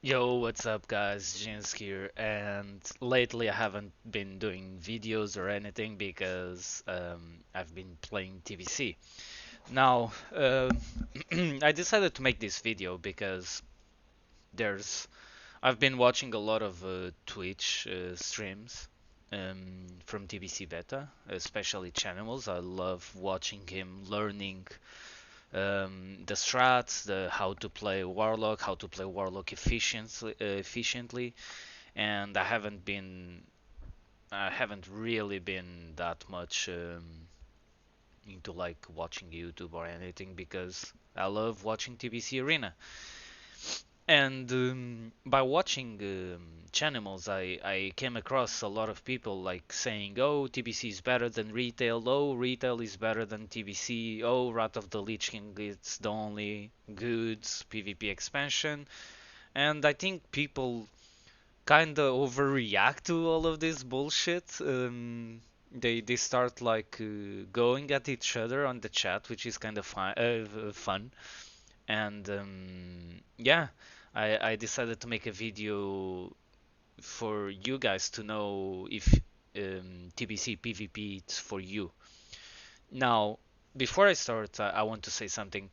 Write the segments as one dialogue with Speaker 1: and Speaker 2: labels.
Speaker 1: Yo, what's up guys? Jins here, and lately I haven't been doing videos or anything because I've been playing TBC. Now, I decided to make this video because there's I've been watching a lot of Twitch streams from TBC Beta, especially channels. I love watching him learning the strats, the how to play Warlock, how to play Warlock efficiently, and I haven't really been that much into like watching YouTube or anything because I love watching TBC Arena. And by watching channels, I came across a lot of people like saying, "Oh, TBC is better than retail. Oh, retail is better than TBC. Oh, Wrath of the Lich King is the only good PvP expansion." And I think people kind of overreact to all of this bullshit. They start like going at each other on the chat, which is kind of fun. And yeah, I decided to make a video for you guys to know if TBC PvP is for you. Now, before I start, I want to say something.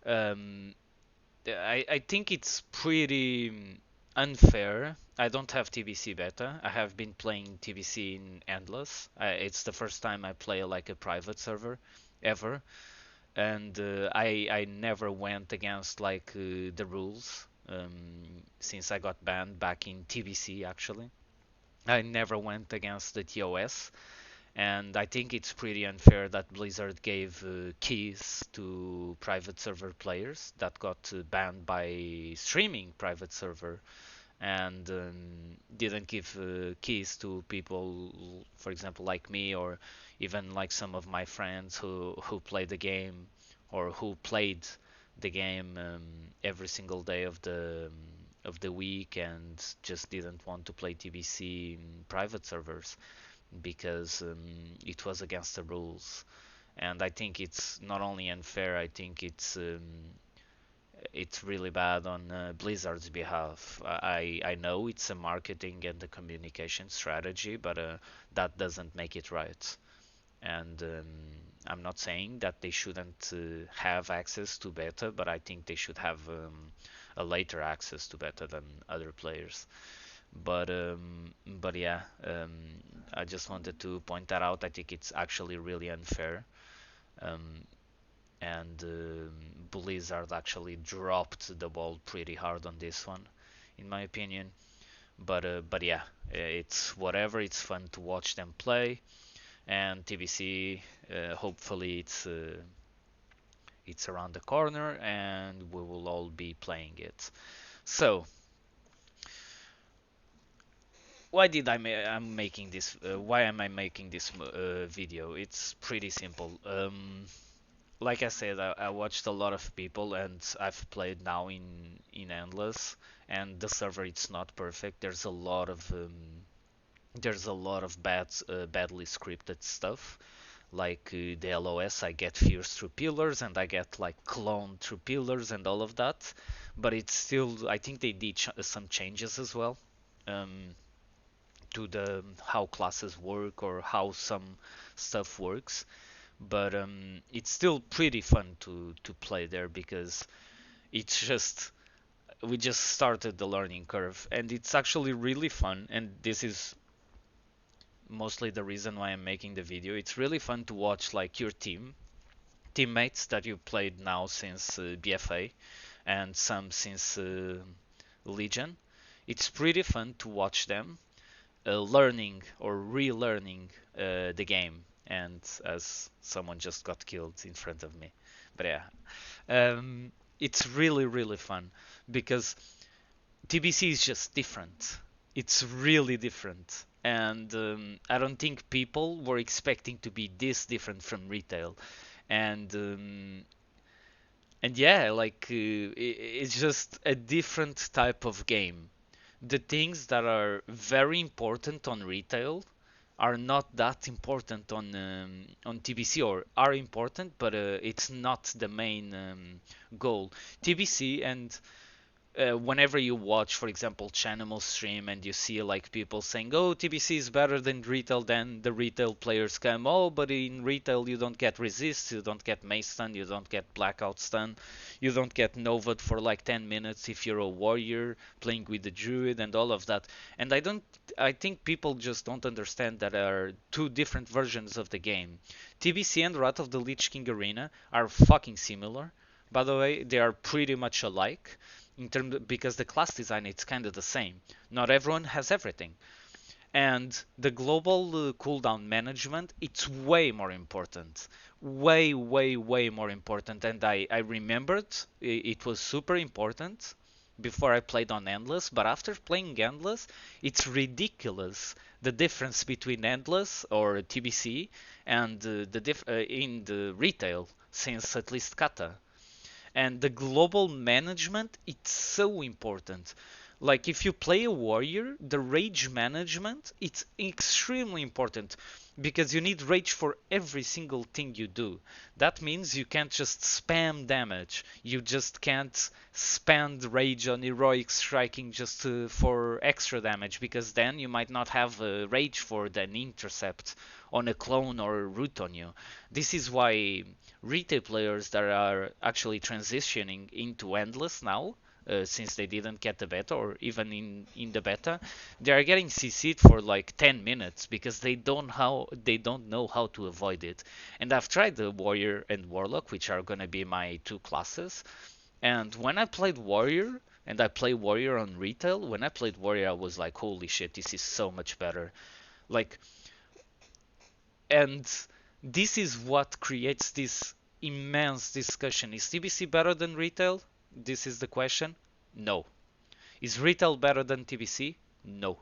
Speaker 1: Um, I think it's pretty unfair. I don't have TBC beta. I have been playing TBC in Endless. It's the first time I play like a private server ever, and I never went against like the rules since I got banned back in TBC actually. I never went against the TOS, and I think it's pretty unfair that Blizzard gave keys to private server players that got banned by streaming private server and didn't give keys to people, for example, like me or even like some of my friends who play the game or who played the game every single day of the week and just didn't want to play TBC in private servers because it was against the rules. And I think it's not only unfair, I think it's really bad on Blizzard's behalf. I know it's a marketing and a communication strategy, but that doesn't make it right. And I'm not saying that they shouldn't have access to beta, but I think they should have a later access to beta than other players. But yeah, I just wanted to point that out. I think it's actually really unfair. Um, and Blizzard actually dropped the ball pretty hard on this one, in my opinion. But yeah, it's whatever. It's fun to watch them play, and TBC. Hopefully, it's around the corner, and we will all be playing it. So, I'm making this? Why am I making this video? It's pretty simple. Like I said, I watched a lot of people, and I've played now in endless, and the server it's not perfect. There's a lot of badly scripted stuff. Like the LOS, I get fierce through pillars, and I get like clone through pillars, and all of that. But it's still, I think they did some changes as well. Um, to the how classes work or how some stuff works, but it's still pretty fun to play there because it's just we just started the learning curve and it's actually really fun, and this is mostly the reason why I'm making the video. It's really fun to watch like your teammates that you played now since BFA and some since Legion. It's pretty fun to watch them learning or relearning the game, and as someone just got killed in front of me. But yeah, it's really fun because TBC is just different. It's really different, and I don't think people were expecting to be this different from retail. And yeah, like it's just a different type of game. The things that are very important on retail are not that important on TBC, or are important, but it's not the main goal. TBC and whenever you watch, for example, Chanimal stream and you see like people saying, "Oh, TBC is better than retail," then the retail players come, "Oh, but in retail you don't get resist, you don't get mace stun, you don't get blackout stun, you don't get novad for like 10 minutes if you're a warrior playing with the druid and all of that." And I think people just don't understand that there are two different versions of the game. TBC and Wrath of the Lich King Arena are fucking similar. By the way, they are pretty much alike in terms because the class design it's kind of the same. Not everyone has everything, and the global cooldown management it's way more important, way more important. And I remembered it was super important before I played on Endless, but after playing Endless, it's ridiculous the difference between Endless or TBC and in the retail since at least Kata. And the global management it's so important. Like if you play a warrior, the rage management it's extremely important because you need rage for every single thing you do. That means you can't just spam damage. You just can't spend rage on heroic striking just for extra damage, because then you might not have rage for an intercept on a clone or a root on you. This is why retail players that are actually transitioning into endless now, since they didn't get the beta, or even in the beta, they are getting CC'd for like 10 minutes because they don't know how to avoid it. And I've tried the warrior and warlock, which are gonna be my two classes. And when I played warrior and I play warrior on retail, when I played warrior, I was like, holy shit, this is so much better. Like, and this is what creates this immense discussion. Is TBC better than retail? This is the question. No. Is retail better than TBC? No.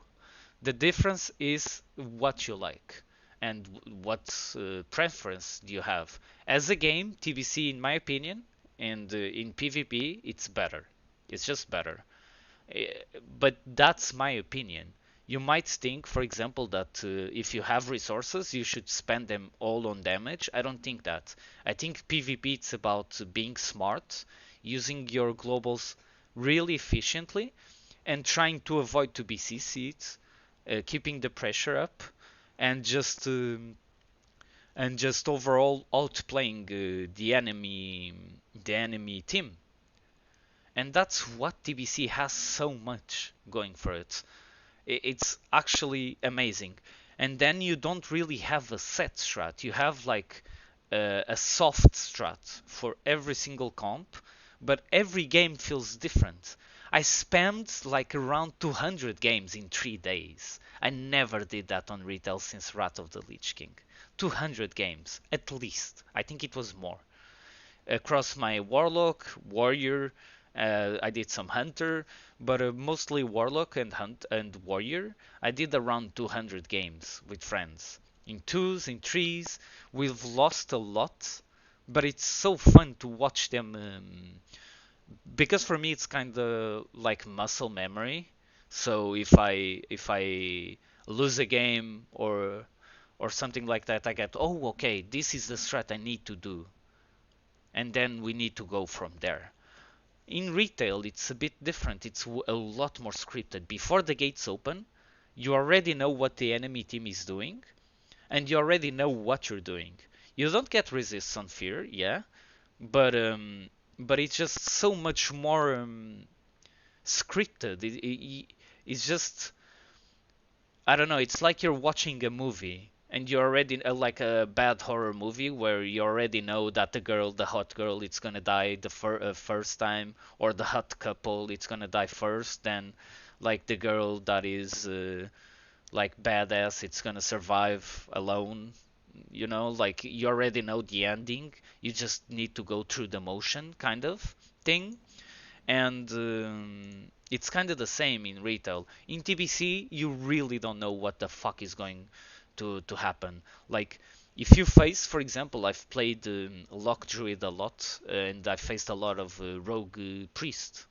Speaker 1: The difference is what you like and what preference do you have. As a game, TBC, in my opinion, and in PvP, it's better. It's just better. Eh, But that's my opinion. You might think, for example, that if you have resources, you should spend them all on damage. I don't think that. I think PvP it's about being smart, using your globals really efficiently, and trying to avoid to be CC'd, keeping the pressure up, and just overall outplaying the enemy team. And that's what TBC has so much going for it. It's actually amazing. And then you don't really have a set strat. You have like a soft strat for every single comp, but every game feels different. I spammed like around 200 games in 3 days. I never did that on retail since Wrath of the Lich King. 200 games, at least. I think it was more across my warlock, warrior. I did some hunter, but mostly warlock and hunt and warrior. I did around 200 games with friends in twos, in threes. We've lost a lot, but it's so fun to watch them. Because for me, it's kind of like muscle memory. So if I lose a game or something like that, I get, oh, okay, this is the strat I need to do, and then we need to go from there. In retail, it's a bit different. It's a lot more scripted. Before the gates open, you already know what the enemy team is doing, and you already know what you're doing. You don't get resists on fear, yeah, but it's just so much more scripted. It's just, I don't know. It's like you're watching a movie and you already like a bad horror movie where you already know that the hot girl, it's gonna die the first time, or the hot couple, it's gonna die first. Then, like the girl that is like badass, it's gonna survive alone. Like you already know the ending. You just need to go through the motion, kind of thing. And it's kind of the same in retail. In TBC, you really don't know what the fuck is going to happen. Like, if you face, for example, I've played Lock Druid a lot, and I faced a lot of Rogue Priest.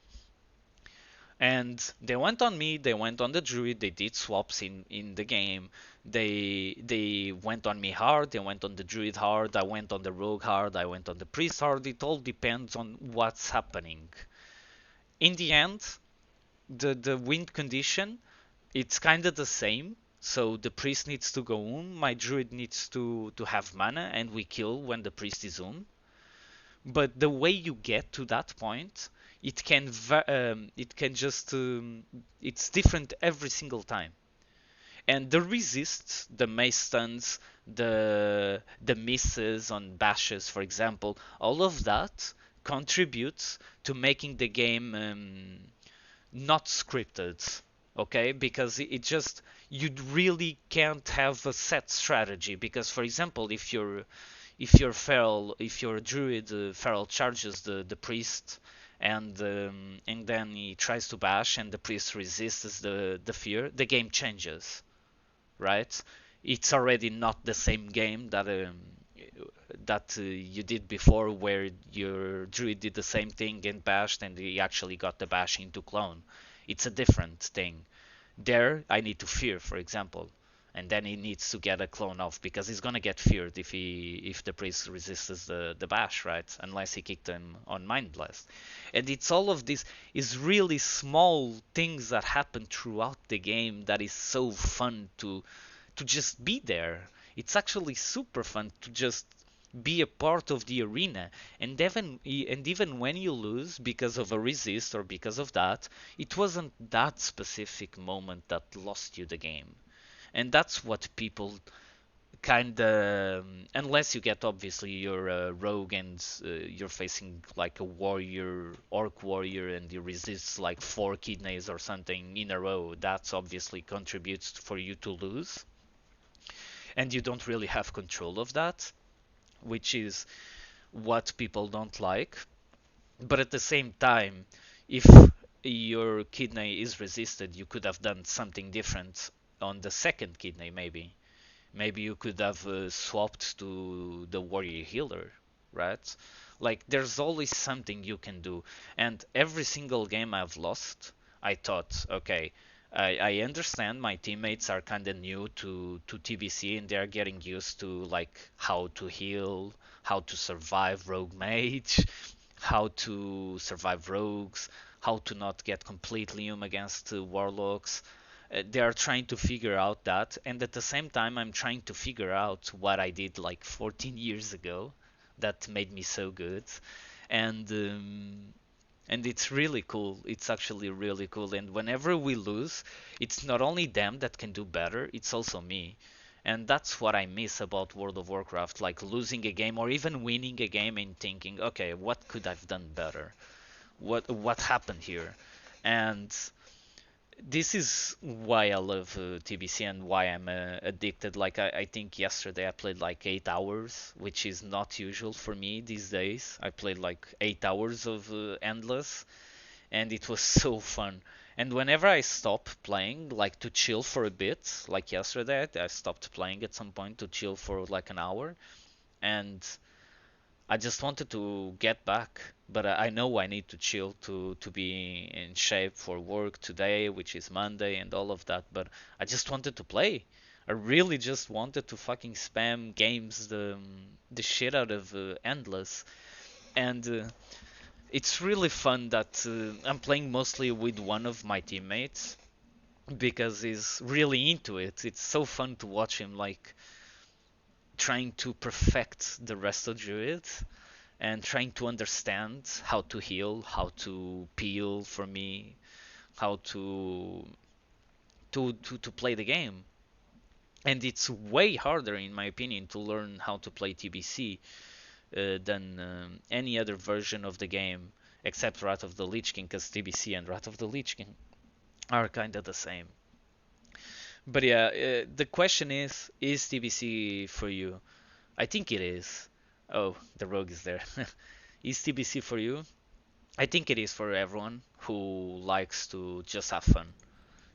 Speaker 1: And they went on me, they went on the Druid, they did swaps in the game. They went on me hard, they went on the Druid hard, I went on the Rogue hard, I went on the Priest hard. It all depends on what's happening. In the end, The wind condition, it's kind of the same. So the priest needs to go my druid needs to have mana, and we kill when the priest is But the way you get to that point, it can just it's different every single time. And the resists, the mace stuns, the misses on bashes, for example, all of that contributes to making the game not scripted. Okay, because it just, you really can't have a set strategy. Because, for example, if your druid feral charges the priest, and then he tries to bash and the priest resists the fear, the game changes, right? It's already not the same game that you did before, where your druid did the same thing and bashed, and he actually got the bash into clone. It's a different thing. There, I need to fear, for example, and then he needs to get a clone off, because he's gonna get feared if the priest resists the bash, right? Unless he kicked him on mind blast. And it's all of this is really small things that happen throughout the game that is so fun to just be there. It's actually super fun to just be a part of the arena. And even when you lose because of a resist or because of that, it wasn't that specific moment that lost you the game. And that's what people kind of, unless you get, obviously, you're a rogue and you're facing like a warrior, orc warrior, and you resist like 4 kidneys or something in a row, that's obviously contributes for you to lose, and you don't really have control of that, which is what people don't like. But at the same time, if your kidney is resisted, you could have done something different on the second kidney, maybe. Maybe you could have swapped to the warrior healer, right? Like, there's always something you can do. And every single game I've lost, I thought, okay, I understand my teammates are kind of new to TBC, and they're getting used to like how to heal, how to survive rogue mage, how to survive rogues, how to not get completely against warlocks. They are trying to figure out that, and at the same time I'm trying to figure out what I did like 14 years ago that made me so good. And um, and it's really cool. It's actually really cool. And whenever we lose, it's not only them that can do better, it's also me. And that's what I miss about World of Warcraft, like losing a game or even winning a game and thinking, okay, what could I've done better? What happened here? And this is why I love TBC and why I'm addicted. Like, I think yesterday I played like 8 hours, which is not usual for me these days. I played like 8 hours of endless, and it was so fun. And whenever I stop playing, like to chill for a bit, like yesterday, I stopped playing at some point to chill for like an hour, and I just wanted to get back, but I know I need to chill to be in shape for work today, which is Monday, and all of that. But I just wanted to play. I really just wanted to fucking spam games the shit out of endless, and it's really fun that I'm playing mostly with one of my teammates because he's really into it. It's so fun to watch him like trying to perfect the rest of Druid and trying to understand how to heal, how to peel for me, how to play the game. And it's way harder, in my opinion, to learn how to play TBC than any other version of the game, except Wrath of the Lich King, because TBC and Wrath of the Lich King are kind of the same. But yeah, the question is TBC for you? I think it is. Oh, the rogue is there. Is TBC for you? I think it is for everyone who likes to just have fun.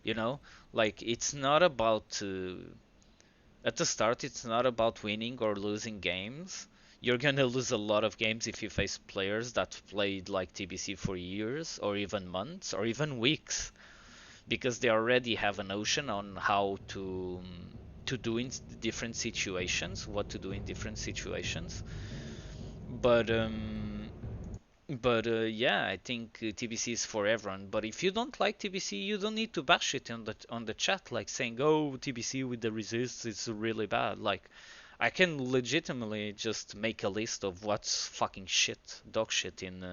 Speaker 1: You know, like it's not about at the start. It's not about winning or losing games. You're gonna lose a lot of games if you face players that played like TBC for years or even months or even weeks, because they already have a notion on how to do in different situations, what to do in different situations. But But yeah, I think TBC is for everyone. But if you don't like TBC, you don't need to bash it on the chat, like saying, "Oh, TBC with the resists, it's really bad." Like, I can legitimately just make a list of what's fucking shit, dog shit in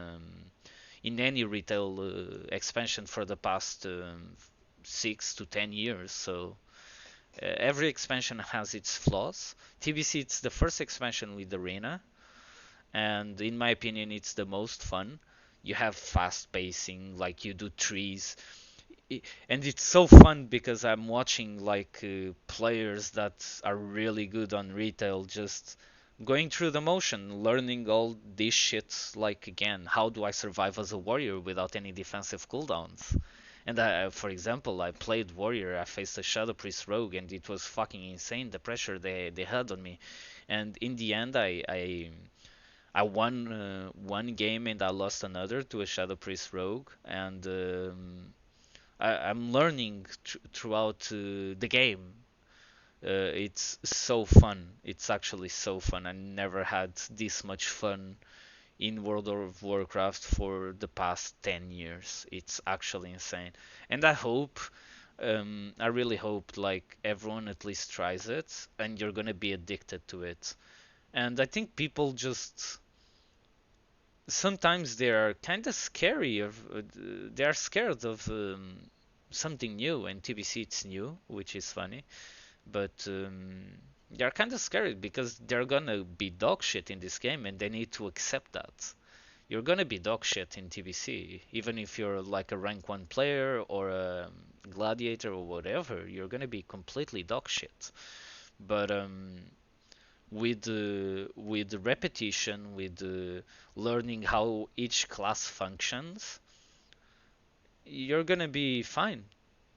Speaker 1: any retail expansion for the past 6 to 10 years. So every expansion has its flaws. TBC, it's the first expansion with Arena, and in my opinion, it's the most fun. You have fast pacing, like you do trees, and it's so fun because I'm watching like players that are really good on retail just going through the motion, learning all these shits. Like again, how do I survive as a warrior without any defensive cooldowns? And for example, I played warrior. I faced a Shadow Priest rogue, and it was fucking insane the pressure they had on me. And in the end, I won one game and I lost another to a Shadow Priest rogue, and I'm learning throughout the game. It's so fun. It's actually so fun. I never had this much fun in World of Warcraft for the past 10 years. It's actually insane. And I really hope like everyone at least tries it and you're gonna be addicted to it. And I think people just sometimes they are kind of scary of they are scared of something new, and TBC it's new, which is funny, but they are kind of scared because they're gonna be dog shit in this game and they need to accept that. You're gonna be dog shit in TBC, even if you're like a rank 1 player or a gladiator or whatever, you're gonna be completely dog shit. But with repetition, with learning how each class functions, you're gonna be fine.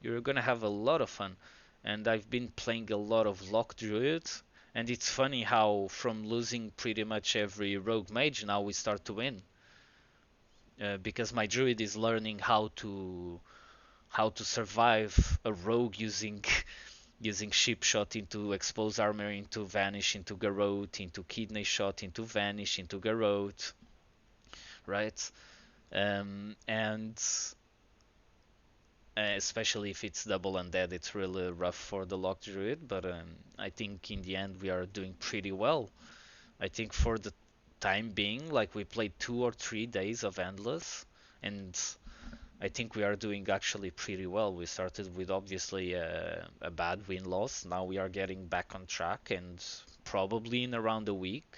Speaker 1: You're gonna have a lot of fun. And I've been playing a lot of Lock Druid, and it's funny how from losing pretty much every rogue mage now we start to win. Because my druid is learning how to survive a rogue using using ship shot into expose armor into vanish into garrote into kidney shot into vanish into garrote, right? And especially if it's double undead, it's really rough for the lock druid. But I think in the end we are doing pretty well. I think for the time being, like we played 2 or 3 days of endless, and I think we are doing actually pretty well. We started with obviously a bad win loss. Now we are getting back on track, and probably in around a week,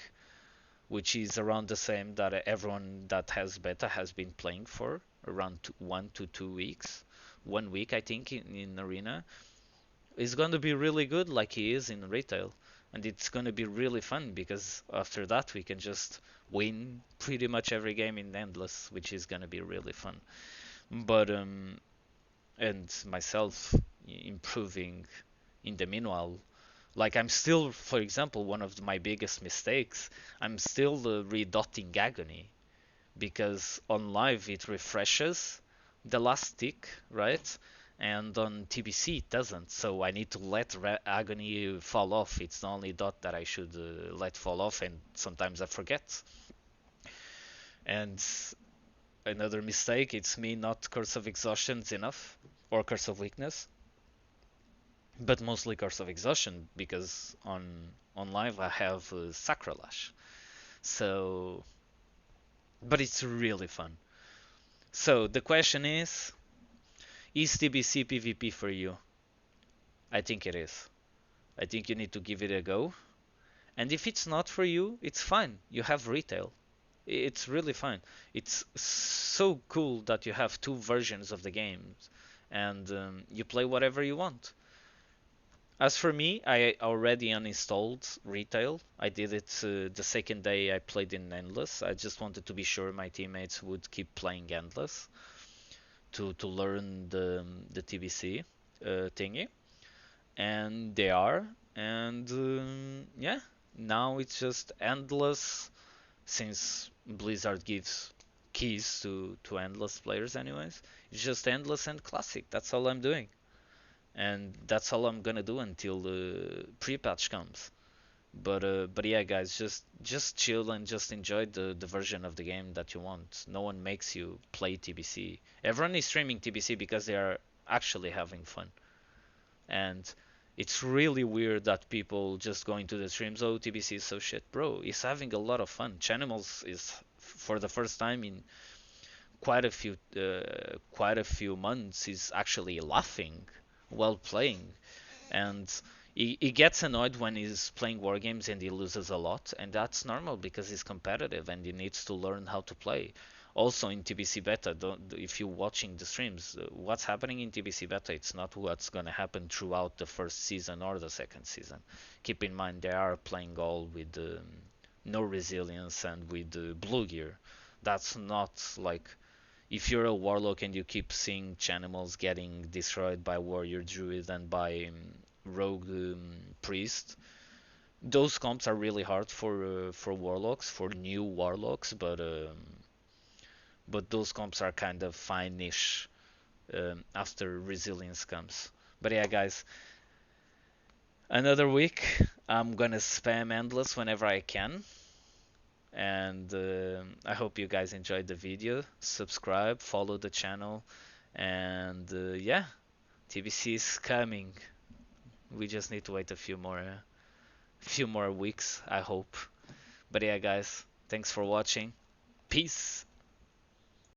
Speaker 1: which is around the same that everyone that has beta has been playing for, around 1 to 2 weeks. 1 week, I think, in arena is going to be really good, like he is in retail, and it's going to be really fun because after that we can just win pretty much every game in endless, which is going to be really fun. But and myself improving in the meanwhile. Like I'm still, for example, one of my biggest mistakes, I'm still redotting agony because on live it refreshes the last tick, right? And on TBC it doesn't, so I need to let agony fall off. It's the only dot that I should let fall off, and sometimes I forget. And another mistake, it's me not Curse of Exhaustion enough, or Curse of Weakness, but mostly Curse of Exhaustion because on live I have Sacrolash. So, but it's really fun. So the question is TBC PvP for you? I think it is. I think you need to give it a go. And if it's not for you, it's fine. You have retail. It's really fine. It's so cool that you have two versions of the games and you play whatever you want. As for me, I already uninstalled Retail. I did it the second day I played in Endless. I just wanted to be sure my teammates would keep playing Endless to learn the TBC thingy, and they are. And yeah, now it's just Endless since Blizzard gives keys to Endless players, anyways. It's just Endless and Classic. That's all I'm doing, and that's all I'm gonna do until the pre-patch comes. But yeah, guys, just chill and just enjoy the version of the game that you want. No one makes you play TBC. Everyone is streaming TBC because they are actually having fun. And it's really weird that people just go into the streams, oh, TBC is so shit. Bro, he's having a lot of fun. Chanimals is for the first time in quite a few months is actually laughing while playing, and he gets annoyed when he's playing war games and he loses a lot, and that's normal because he's competitive and he needs to learn how to play. Also in TBC beta, if you're watching the streams, what's happening in TBC beta, it's not what's gonna happen throughout the first season or the second season. Keep in mind they are playing all with no resilience and with blue gear. That's not like if you're a warlock and you keep seeing Chanimals getting destroyed by warrior druid and by rogue priest, those comps are really hard for warlocks, for new warlocks, but those comps are kind of fine-ish after resilience comes. But yeah, guys, another week. I'm gonna spam endless whenever I can, and I hope you guys enjoyed the video. Subscribe, follow the channel, and yeah, TBC is coming. We just need to wait a few more weeks, I hope. But yeah, guys, thanks for watching. Peace.